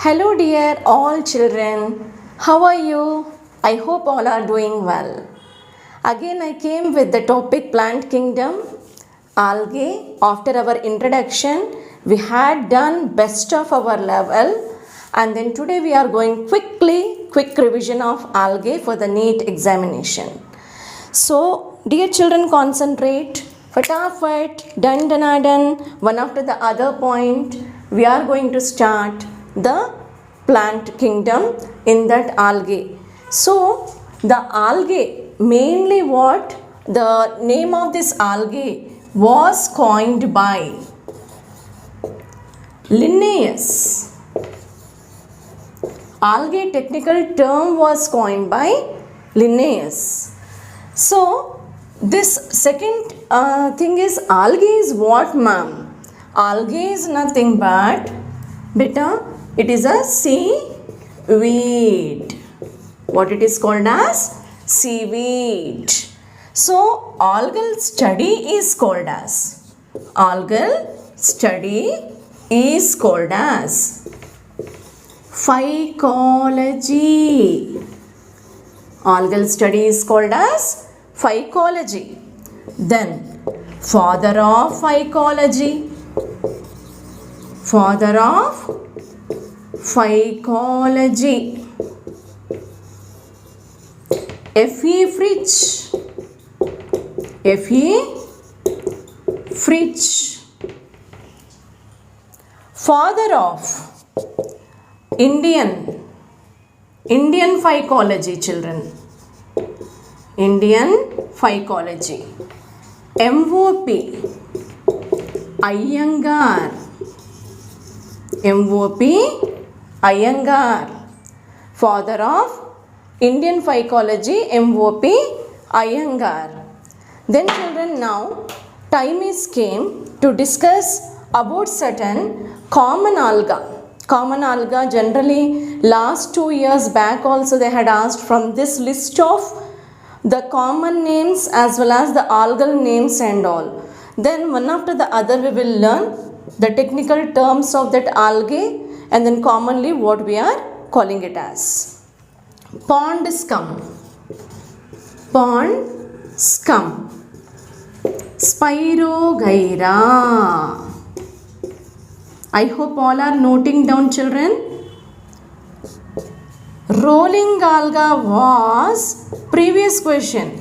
Hello, dear all children. How are you? I hope all are doing well. Again, I came with the topic Plant Kingdom, algae. After our introduction, we had done best of our level, and then today we are going quick revision of algae for the NEET examination. So, dear children, concentrate. Fatafat, done, one after the other point. We are going to start the plant kingdom in that algae. So, the algae, mainly what? The name of this algae was coined by Linnaeus. Algae technical term was coined by Linnaeus. So, this second thing is algae is what, ma'am? Algae is nothing but, beta, it is a seaweed. What it is called as? Seaweed. So, algal study is called as phycology. Algal study is called as phycology. Then, father of phycology. F.E. Fritsch. Father of Indian phycology, children. Indian phycology. M.O.P. Iyengar. Father of Indian phycology, M.O.P. Iyengar. Then children, now time is came to discuss about certain common alga. Common alga, generally last 2 years back also they had asked from this list of the common names as well as the algal names and all. Then one after the other we will learn the technical terms of that algae and then commonly what we are calling it as. Pond scum. Spirogyra. I hope all are noting down, children. Rolling alga was previous question.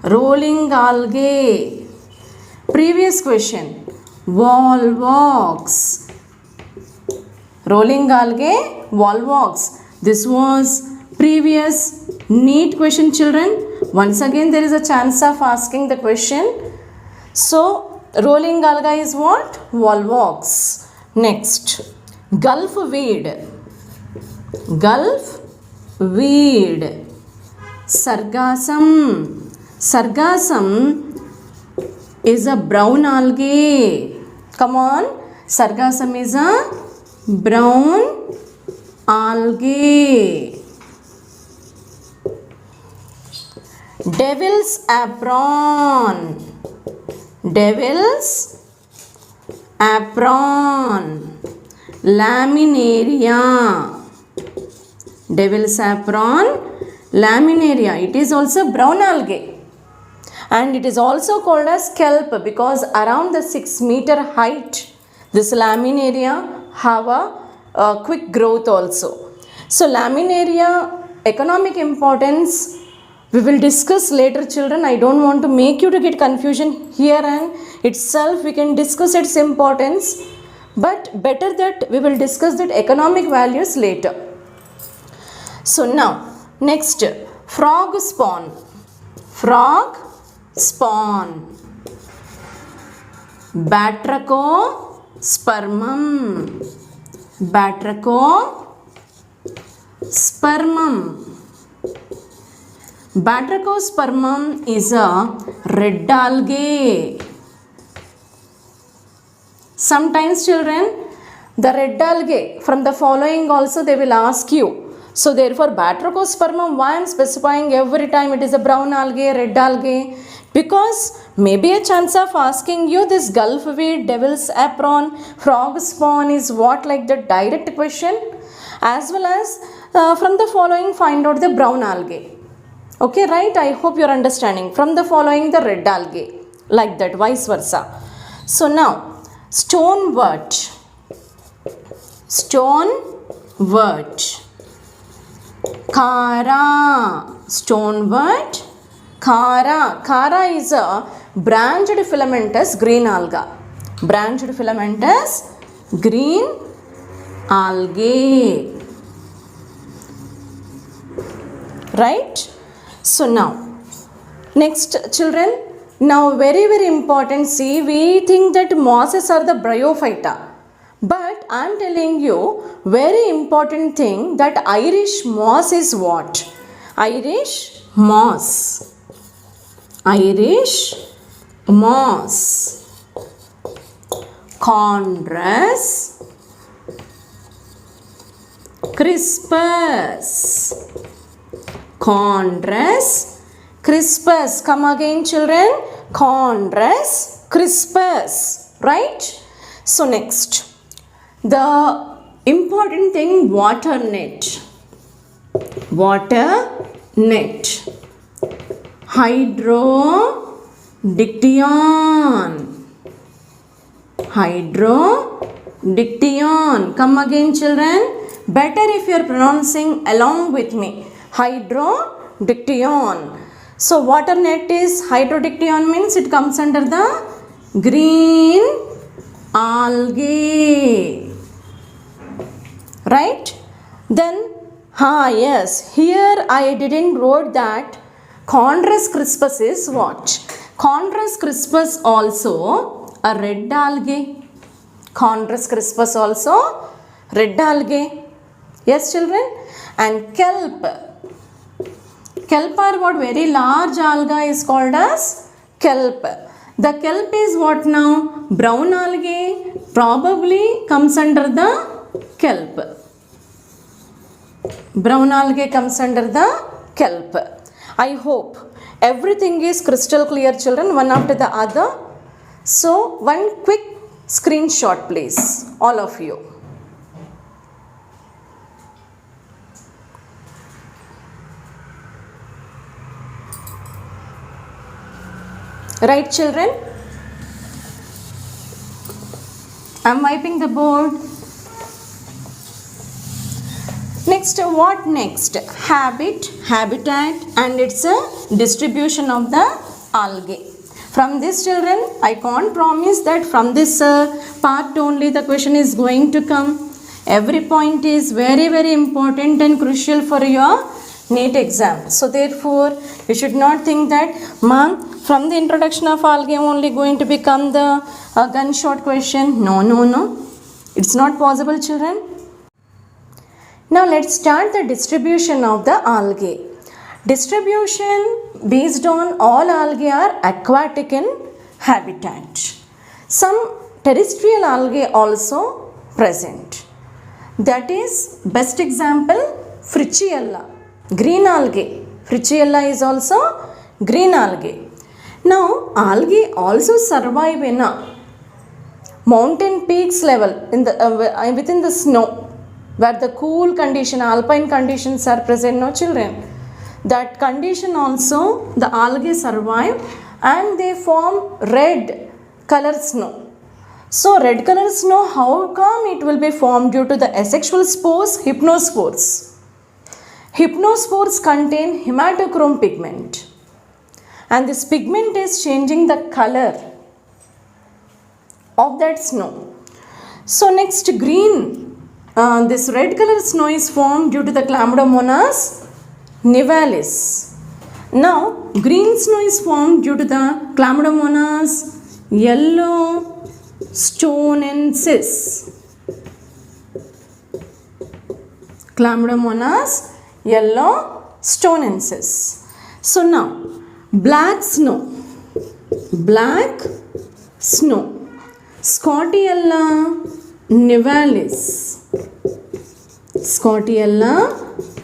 Rolling algae. Previous question. Volvox. Rolling algae, volvox. This was previous NEET question, children. Once again there is a chance of asking the question. So, rolling alga is what? Volvox. Next, Gulf weed. Sargassum is a brown algae. Come on, sargassum is a brown algae. Devil's apron. Laminaria. Devil's apron, laminaria. It is also brown algae. And it is also called as kelp because around the 6 meter height, this laminaria have a quick growth also. So, laminaria economic importance we will discuss later, children. I don't want to make you to get confusion here and itself. We can discuss its importance, but better that we will discuss that economic values later. So now, next, frog spawn. Batrachospermum. Batrachospermum is a red algae. Sometimes, children, the red algae from the following also they will ask you. So therefore, Batrachospermum, why I am specifying every time it is a brown algae, red algae? Because maybe a chance of asking you this Gulf weed, devil's apron, frog spawn is what, like the direct question. as well as from the following find out the brown algae. Okay, right? I hope you're understanding. From the following the red algae, like that, vice versa. So now, stonewort. Stonewort. Khara. Stonewort. Khara. Khara is a branched filamentous green alga. Branched filamentous green algae. Right? So now, next children, now very important, see, we think that mosses are the bryophyta. But I am telling you very important thing that Irish moss is what? Irish moss. Irish moss. Chondrus crispus. Chondrus crispus. Come again children. Chondrus crispus. Right? So next, the important thing, water net. Water net. Hydrodiction. Hydrodiction. Come again children. Better if you are pronouncing along with me. Hydrodiction. So water net is, hydrodiction means it comes under the green algae. Right? Then, yes, here I didn't wrote that Chondrus crispus is what? Chondrus crispus also a red algae. Chondrus crispus also red algae. Yes children? And kelp. Kelp are what? Very large alga is called as kelp. The kelp is what now? Brown algae probably comes under the kelp. Brown algae comes under the kelp. I hope everything is crystal clear children, one after the other. So one quick screenshot please, all of you. Right children? I am wiping the board. Next, what next? Habit, habitat and its a distribution of the algae. From this children, I can't promise that from this part only the question is going to come. Every point is very important and crucial for your NEET exam. So therefore, you should not think that, ma'am, from the introduction of algae only going to become the gunshot question. No. It's not possible children. Now let's start the distribution of the algae. Distribution based on all algae are aquatic in habitat. Some terrestrial algae also present. That is best example Frichiella, green algae. Frichiella is also green algae. Now algae also survive in a mountain peaks level in the within the snow, where the cool condition, alpine conditions are present, no children. That condition also the algae survive and they form red color snow. So red color snow, how come it will be formed? Due to the asexual spores, hypnospores. Hypnospores contain hematochrome pigment and this pigment is changing the color of that snow. So next green, this red color snow is formed due to the Chlamydomonas nivalis. Now green snow is formed due to the Chlamydomonas yellowstonensis. Chlamydomonas yellowstonensis. So now black snow, Scottiella nivalis. Scottiella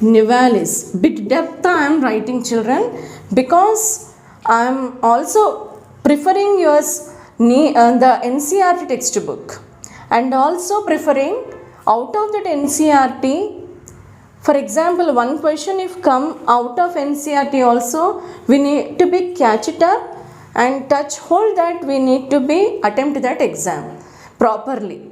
nivalis. Bit depth I am writing children because I am also preferring yours the NCERT textbook and also preferring out of that NCERT For example, one question if come out of NCERT also, we need to be catch it up and touch hold that we need to be attempt that exam properly.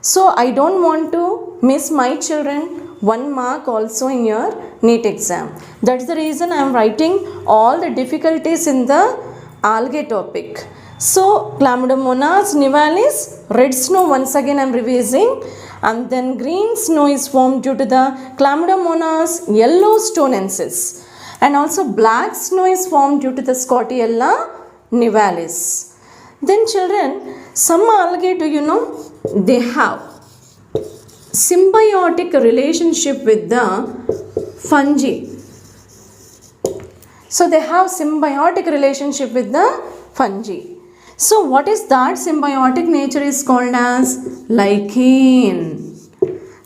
So I don't want to miss my children 1 mark also in your NEET exam. That's the reason I am writing all the difficulties in the algae topic. So Chlamydomonas nivalis, red snow once again I am revising, and then green snow is formed due to the Chlamydomonas yellowstonensis, and also black snow is formed due to the Scottiella nivalis. Then children, some algae, do you know, they have symbiotic relationship with the fungi. So they have symbiotic relationship with the fungi. So what is that symbiotic nature is called as lichen.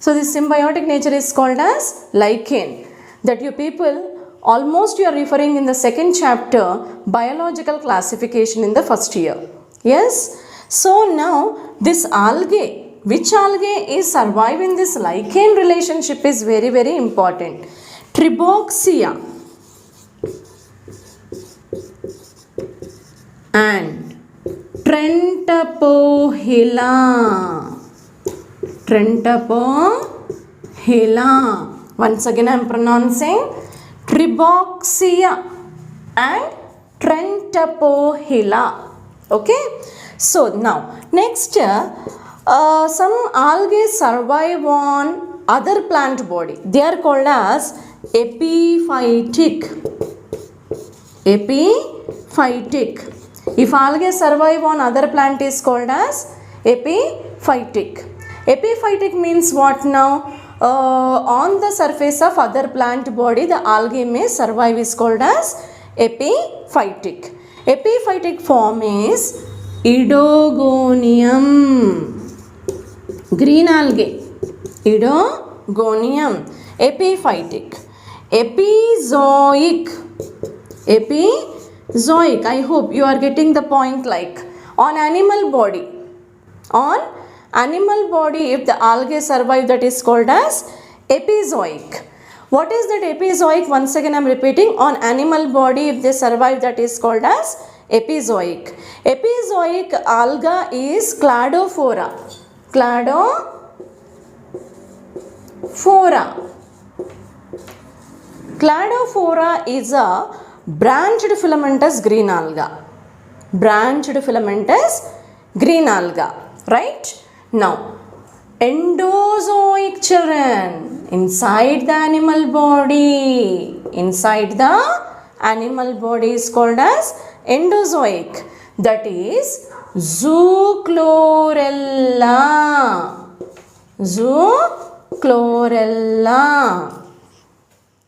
So this symbiotic nature is called as lichen. That you people almost you are referring in the second chapter biological classification in the first year. Yes. So now this algae, which algae is surviving this lichen relationship is very, very important. Triboxia and Trentapohyla. Trentapohyla. Once again I am pronouncing Triboxia and Trentapohyla. Okay. So now next some algae survive on other plant body. They are called as epiphytic. Epiphytic. If algae survive on other plant is called as epiphytic. Epiphytic means what now? On the surface of other plant body the algae may survive is called as epiphytic. Epiphytic form is Idogonium. Green algae. Idogonium. Epiphytic. Epizoic. Epizoic. I hope you are getting the point, like on animal body. On animal body if the algae survive that is called as epizoic. What is that epizoic? Once again I am repeating, on animal body if they survive that is called as epizoic. Epizoic alga is Cladophora. Cladophora. Cladophora is a branched filamentous green alga. Branched filamentous green alga. Right? Now, endozoic children, inside the animal body. Inside the animal body is called as endozoic. That is Zoochlorella. Zoochlorella.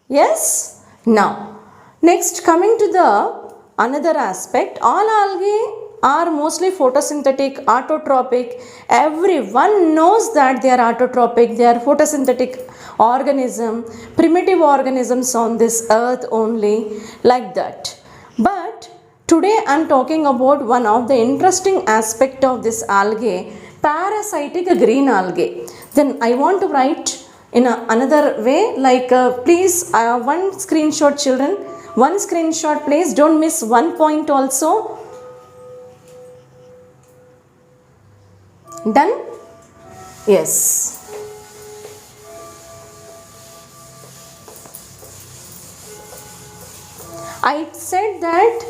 Yes? Now, next coming to the another aspect, all algae are mostly photosynthetic, autotrophic. Everyone knows that they are autotrophic, they are photosynthetic organism, primitive organisms on this earth only, like that. But today I am talking about one of the interesting aspect of this algae, parasitic green algae. Then I want to write in another way, like please one screenshot children, one screenshot please, don't miss one point also. Done? Yes. I said that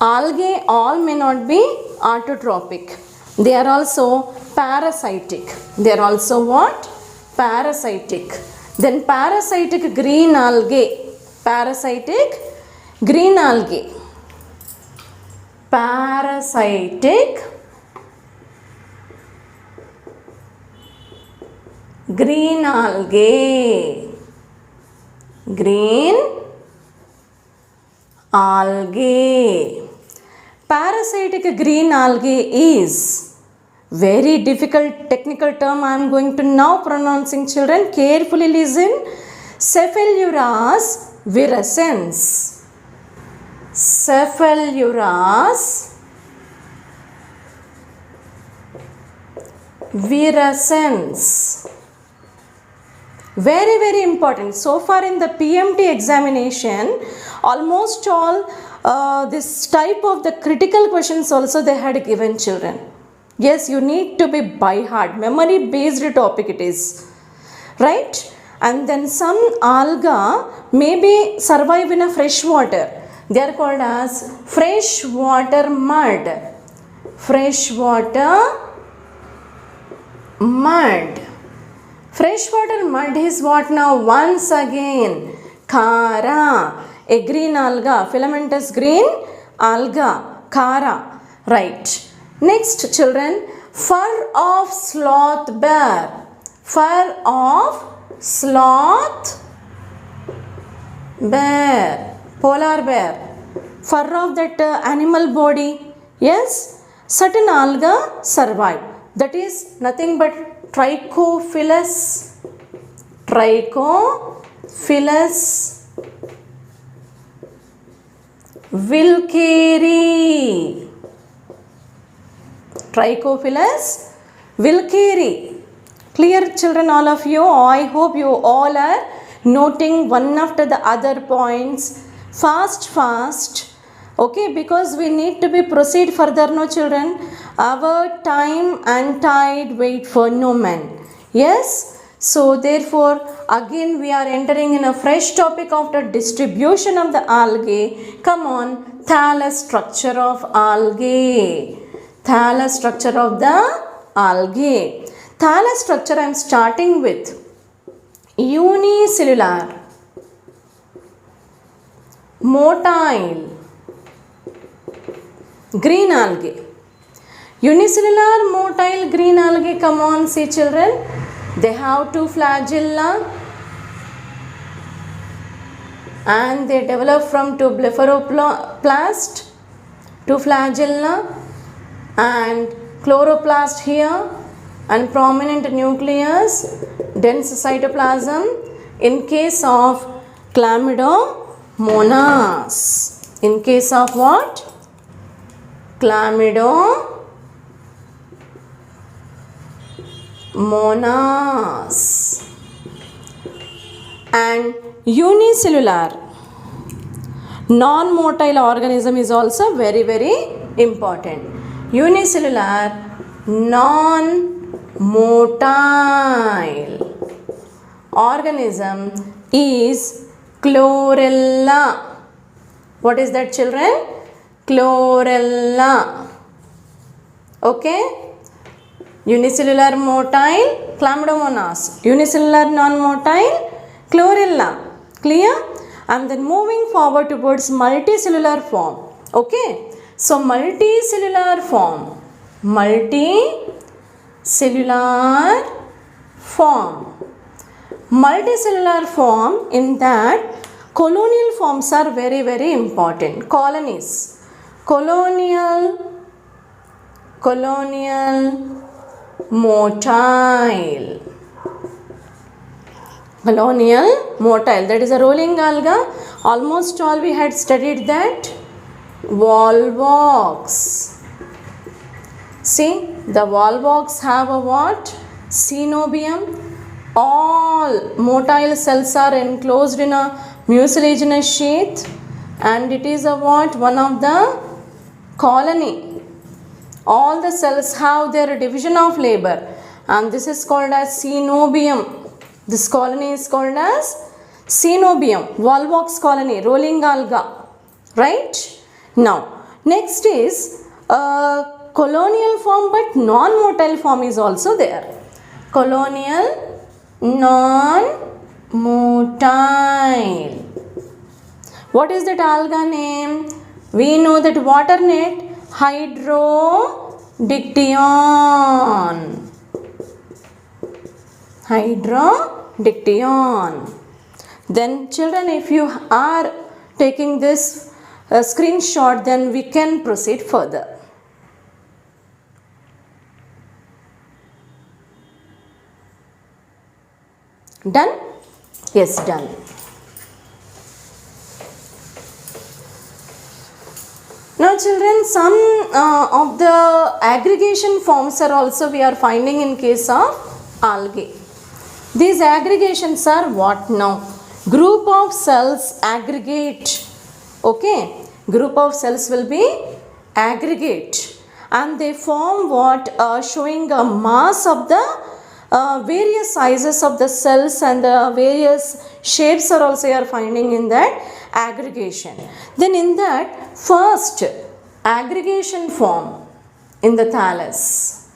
algae all may not be autotrophic. They are also parasitic. They are also what? Parasitic. Then parasitic green algae. Parasitic green algae. Parasitic green algae. Green algae. Parasitic green algae is very difficult technical term I am going to now pronouncing, children. Carefully listen. Cephaloras virescens. Cephaloras virescens. Very, very important. So far in the PMT examination, almost all this type of the critical questions also they had given children. Yes, you need to be by heart, memory based topic it is, right? And then some alga maybe survive in a fresh water. They are called as freshwater mud. Freshwater mud. Freshwater mud is what now? Once again, Khara, a green alga, filamentous green alga, Khara, right? Next children, fur of sloth bear. Fur of sloth bear, polar bear. Fur of that animal body, yes, certain alga survive. That is nothing but Trichophilus. Trichophilus wilkeri. Trichophilus wilkeri. Clear children, all of you? I hope you all are noting one after the other points fast. Okay, because we need to be proceed further, no children. Our time and tide wait for no man. Yes, so therefore again we are entering in a fresh topic of the distribution of the algae. Come on, thallus structure of algae. Thallus structure of the algae. Thallus structure I am starting with unicellular, motile, green algae. Unicellular motile green algae, come on, see children, they have two flagella and they develop from two blepharoplast, two flagella and chloroplast here and prominent nucleus, dense cytoplasm in case of Chlamydomonas. In case of what? Chlamydomonas. And unicellular non-motile organism is also very, very important. Unicellular non-motile organism is chlorella. What is that children? Chlorella. Okay, unicellular motile Chlamydomonas, unicellular non-motile chlorella. Clear? And then moving forward towards multicellular form. Okay, so multicellular form, multicellular form, in that colonial forms are very, very important. Colonies, colonial motile. Colonial motile, that is a rolling alga. Almost all we had studied that. Volvox. See, the volvox have a what? Cenobium. All motile cells are enclosed in a mucilaginous sheath and it is a what? One of the colony. All the cells have their division of labor and this is called as cenobium. This colony is called as cenobium, volvox colony, rolling alga, right? Now, next is colonial form but non-motile form is also there. Colonial non-motile. What is that alga name? We know that water net, Hydrodictyon. Hydrodictyon. Then children, if you are taking this screenshot, then we can proceed further. Done? Yes, done. Now children, some of the aggregation forms are also we are finding in case of algae. These aggregations are what now? Group of cells aggregate. Okay, group of cells will be aggregate and they form what? Showing a mass of the various sizes of the cells and the various shapes are also you are finding in that aggregation. Then in that first aggregation form in the thallus,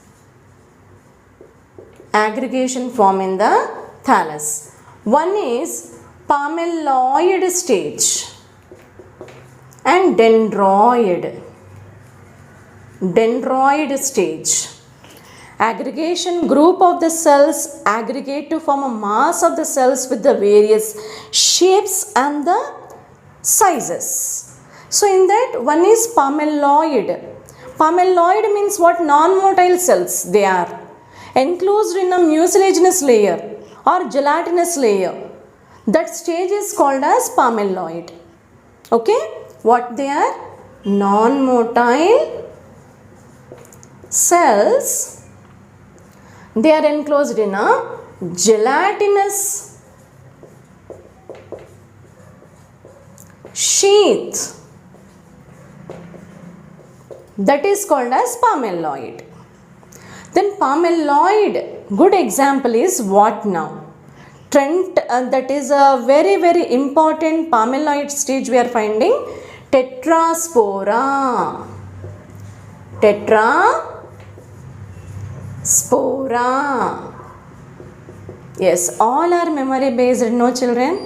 aggregation form in the thallus. One is palmelloid stage and dendroid. Dendroid stage. Aggregation group of the cells aggregate to form a mass of the cells with the various shapes and the sizes. So in that one is palmelloid. Palmelloid means what? Non-motile cells they are. Enclosed in a mucilaginous layer or gelatinous layer. That stage is called as palmelloid. Okay, what they are? Non-motile cells. They are enclosed in a gelatinous sheath. That is called as palmelloid. Then palmelloid, good example is what now? Trent, that is a very important palmelloid stage we are finding. Tetraspora. Tetraspora. Yes, all are memory based, no children?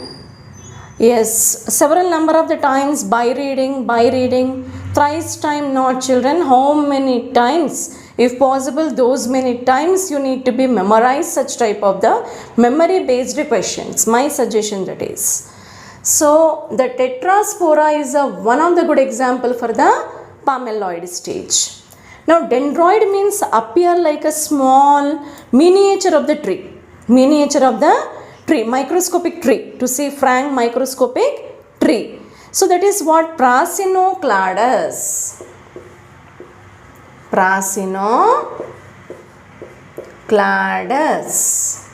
Yes, several number of the times by reading, thrice time not children. How many times? If possible, those many times you need to be memorize such type of the memory based questions. My suggestion that is. So the tetraspora is one of the good example for the palmelloid stage. Now dendroid means appear like a small miniature of the tree. Miniature of the tree, microscopic tree. To see frank microscopic tree. So that is what? Prasinocladus. Prasinocladus.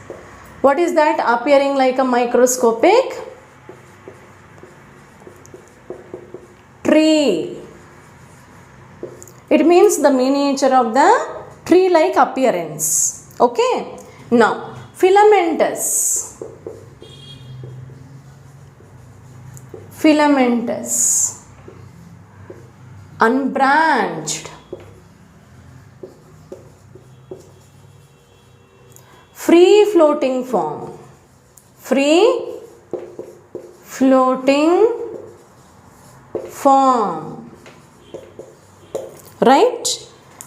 What is that? Appearing like a microscopic tree. It means the miniature of the tree like appearance. Okay. Now filamentous. Filamentous. Unbranched. Free floating form. Free floating form. Right?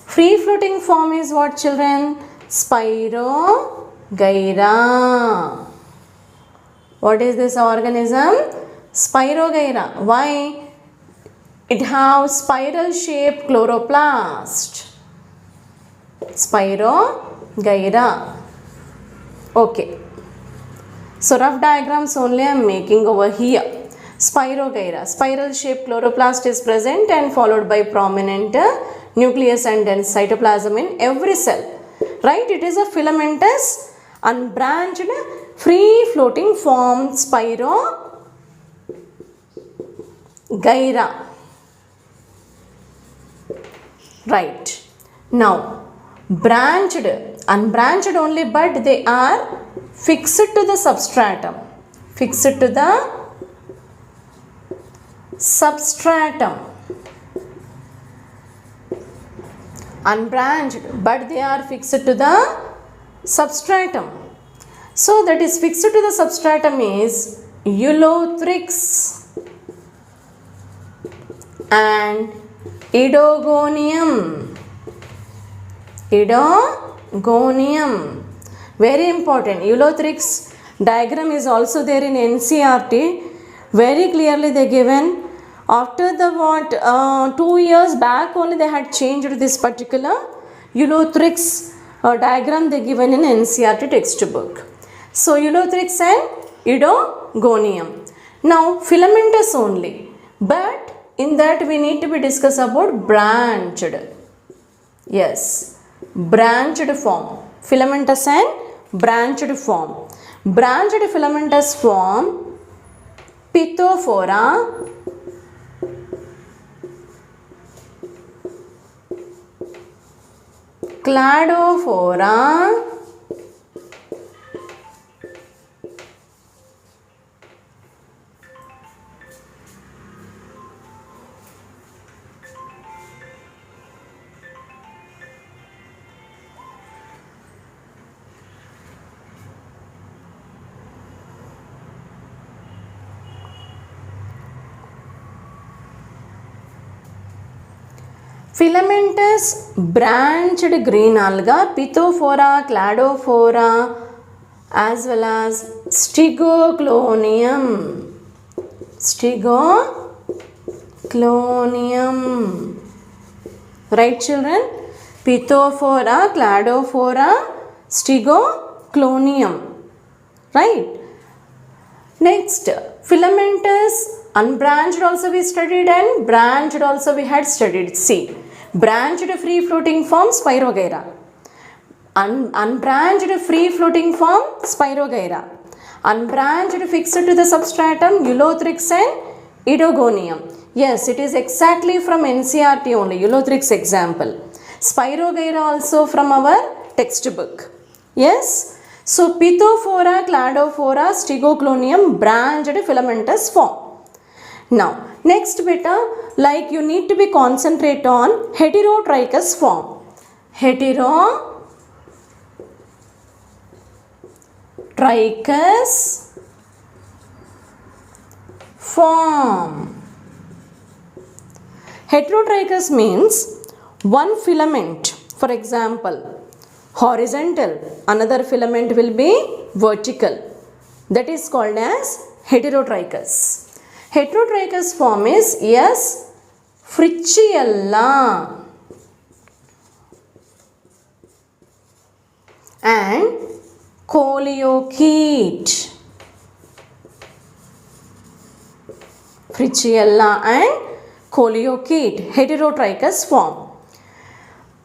Free floating form is what children? Spirogyra. What is this organism? Spirogyra. Why? It has spiral shaped chloroplast. Spirogyra. Okay. So rough diagrams only I am making over here. Spirogyra. Spiral shaped chloroplast is present and followed by prominent nucleus and dense cytoplasm in every cell. Right? It is a filamentous, unbranched, free floating form, Spirogyra. Right. Now, branched, unbranched only, but they are fixed to the substratum. Fixed to the substratum. Unbranched, but they are fixed to the substratum. So that is fixed to the substratum is Ulothrix and Idogonium. Idogonium. Very important. Ulothrix diagram is also there in NCERT. Very clearly they given. After the 2 years back only they had changed this particular Ulothrix diagram they given in NCERT textbook. So Ulothrix and Idogonium. Now filamentous only, but in that we need to be discuss about branched. Yes, branched form. Filamentous and branched form. Branched filamentous form, Pithophora, Cladophora, filamentous branched green alga, Pithophora, Cladophora, as well as Stigoclonium. Stigoclonium. Right, children? Pithophora, Cladophora, Stigoclonium. Right? Next, filamentous unbranched also we studied and branched also we had studied. See, branched free floating form Spirogyra, unbranched free floating form Spirogyra, unbranched fixed to the substratum Ulothrix and Edogonium. Yes, it is exactly from NCERT only, Ulothrix example. Spirogyra also from our textbook. Yes. So, Pithophora, Cladophora, Stigoclonium, branched filamentous form. Now, next beta, like you need to be concentrate on heterotrichous form. Heterotrichous form. Heterotrichous means one filament, for example, horizontal, another filament will be vertical. That is called as heterotrichous. Heterotrichous form is S. Fritzschella and Coleochaete. Fritzschella and Coleochaete, heterotrichous form.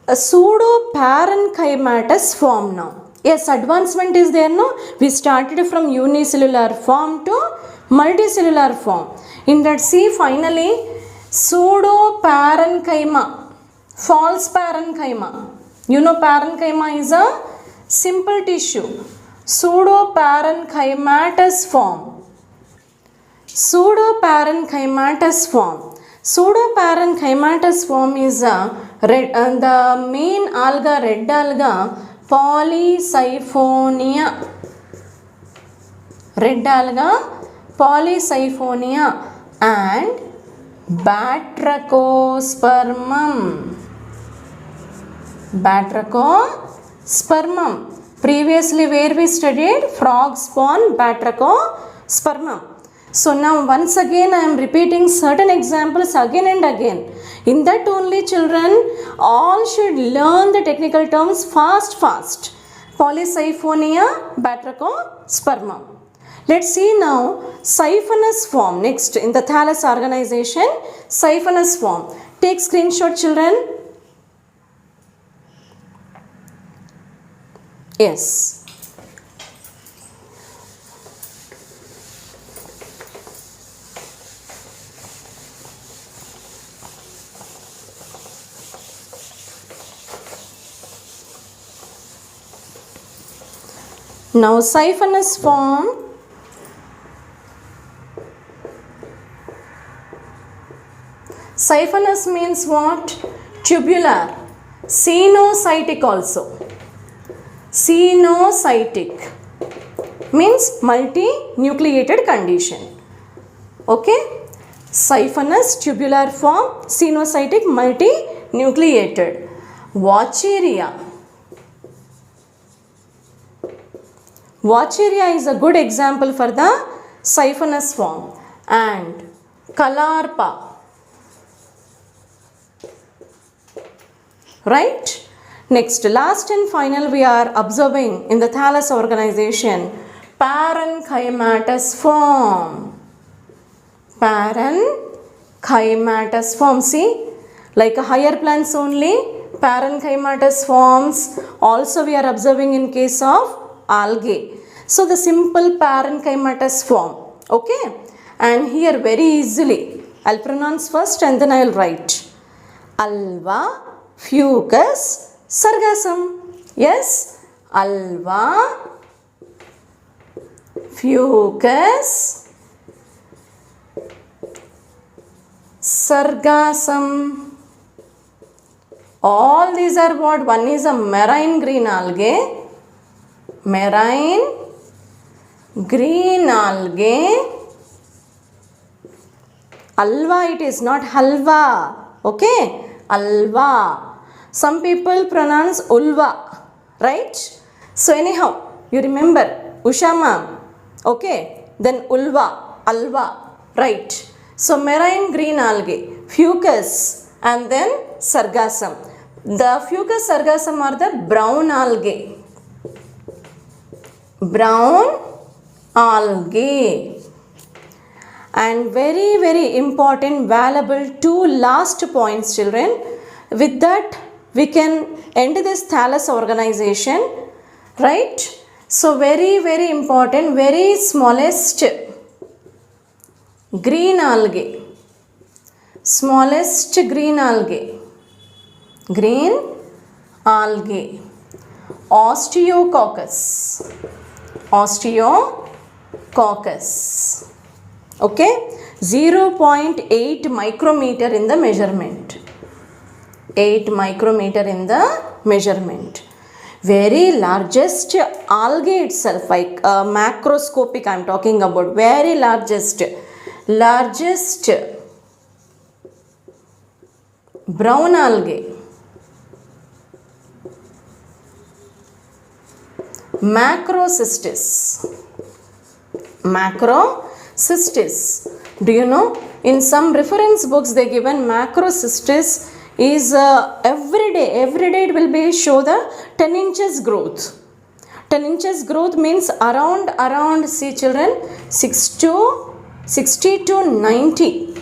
A pseudoparenchymatous form now. Yes, advancement is there, no? We started from unicellular form to multicellular form. In that, see, finally, pseudoparenchyma, false parenchyma. You know, parenchyma is a simple tissue. Pseudoparenchymatous form. Pseudoparenchymatous form. Pseudoparenchymatous form is the main alga, red alga, Polysiphonia. Red alga, Polysiphonia and Batrachospermum. Batrachospermum. Previously where we studied frog spawn Batrachospermum. So now once again I am repeating certain examples again and again. In that only children all should learn the technical terms fast. Polysiphonia, Batrachospermum. Let's see now siphonous form. Next in the thallus organization, siphonous form. Take screenshot children. Yes. Now siphonous form. Siphonous means what? Tubular. Cenocytic also. Cenocytic means multinucleated condition. Okay. Siphonous, tubular form, cenocytic, multinucleated. Wacheria. Wacheria is a good example for the siphonous form. And Calarpa. Right? Next, last and final we are observing in the thallus organization, parenchymatous form. Parenchymatous form. See, like a higher plants only, parenchymatous forms also we are observing in case of algae. So the simple parenchymatous form. Okay, and here very easily I'll pronounce first and then I'll write alva, fucus, sargassum. Yes, alva, fucus, sargassum. All these are what? One is a marine green algae. Marine green algae. Alva it is, not halva. Okay? Alva. Some people pronounce ulva. Right? So anyhow, you remember Usha ma'am. Okay? Then ulva, alva. Right? So marine green algae, fucus, and then sargassum. The fucus, sargassum are the brown algae. Brown algae. And very, very important, valuable two last points, children. With that, we can end this thallus organization. Right? So very, very important, very smallest green algae. Smallest green algae. Green algae. Osteococcus. Osteococcus. Okay, 0.8 micrometer in the measurement. 8 micrometer in the measurement. Very largest algae itself, like macroscopic I am talking about. Very largest brown algae. Macrocystis. Macrocystis. Do you know, in some reference books they given macrocystis is every day it will be show the 10 inches growth. 10 inches growth means around see children 60 to 90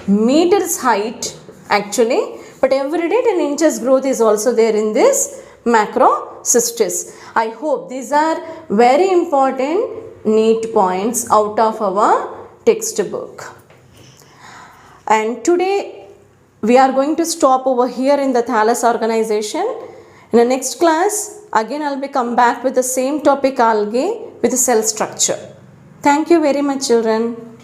meters height actually, but every day 10 inches growth is also there in this macrocystis. I hope these are very important neat points out of our textbook. And today we are going to stop over here in the thallus organization. In the next class, again I'll be come back with the same topic, algae, with the cell structure. Thank you very much, children.